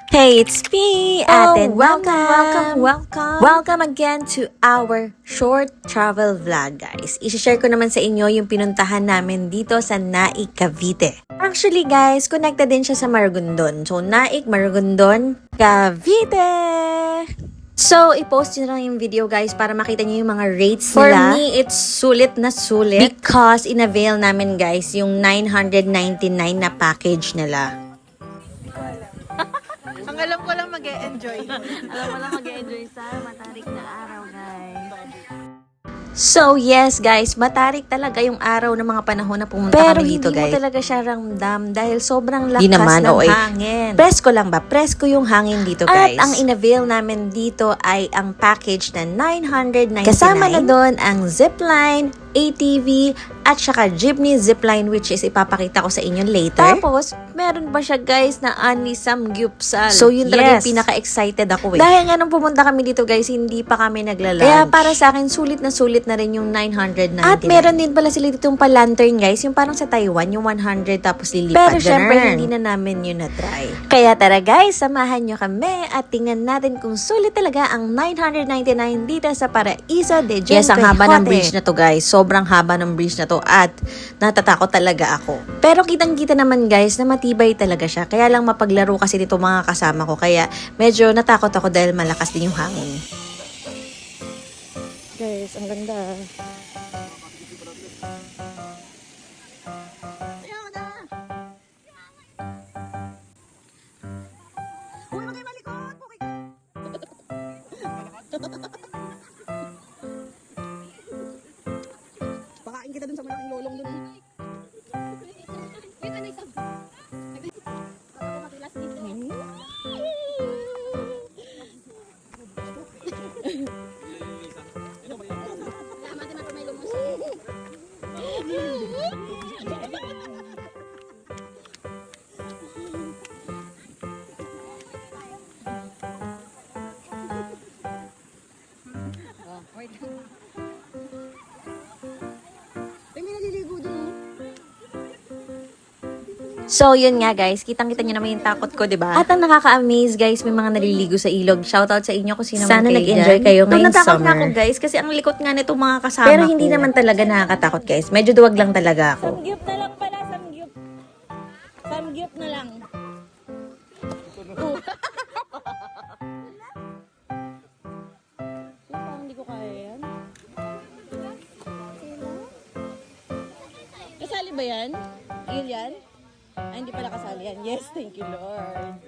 Hey, it's me, Ate Nana. Welcome again to our short travel vlog, guys. I-share ko naman sa inyo yung pinuntahan namin dito sa Naik, Cavite. Actually, guys, connected din siya sa Maragondon. So, Naik, Maragondon, Cavite! So, i-post nyo lang yung video, guys, para makita nyo yung mga rates nila. For me, it's sulit na sulit because in-avail namin, guys, yung 999 na package nila. Ang alam ko lang mag-e-enjoy. Alam mo lang mag-enjoy sa matarik na araw, guys. So, yes, guys, matarik talaga yung araw ng mga panahon na pumunta kami dito, guys. Pero hindi mo talaga siya ramdam dahil sobrang lakas ng hangin. Presko lang ba? Presko yung hangin dito, guys. At ang in-avail namin dito ay ang package na 999. Kasama na doon ang zipline, ATV, at saka jeepney zipline, which is ipapakita ko sa inyo later. Tapos, meron pa siya, guys, na ani samgyupsal. So, yun talaga yung pinaka-excited ako, eh. Dahil nga nung pumunta kami dito, guys, hindi pa kami nagla-lunch. Kaya para sa akin, sulit na rin yung 999. At meron din pala sila ditong pa-lantern, guys, yung parang sa Taiwan, yung 100 tapos lilipad. Pero syempre, hindi na namin yun na-try. Kaya tara, guys, samahan nyo kami at tingnan natin kung sulit talaga ang 999 dito sa Paraiso de Gente. Yes, ang haba ng bridge na to, guys. Sobrang haba ng bridge na to at natatakot talaga ako. Pero kitang-kita naman, guys, na matibay talaga siya. Kaya lang mapaglaro kasi dito mga kasama ko. Kaya medyo natakot ako dahil malakas din yung hangin. Guys, ang ganda. Pakain kita dun sa malaking lolong dun. So, yun nga, guys. Kitang-kita nyo naman yung takot ko, diba? At ang nakaka-amaze, guys, may mga naliligo sa ilog. Shoutout sa inyo kung sino man kayo. Sana nag-enjoy kayo ngayong summer. Natakot nga ako, guys, kasi ang likot nga nito mga kasama ko. Pero hindi naman talaga nakakatakot, guys. Medyo duwag lang talaga ako. Samgyup na lang pala, samgyup. Samgyup na lang. Parang hindi ko kaya yan. Kasali ba yan? Il yan? Ay, hindi pala kasali yan. Yes, thank you, Lord.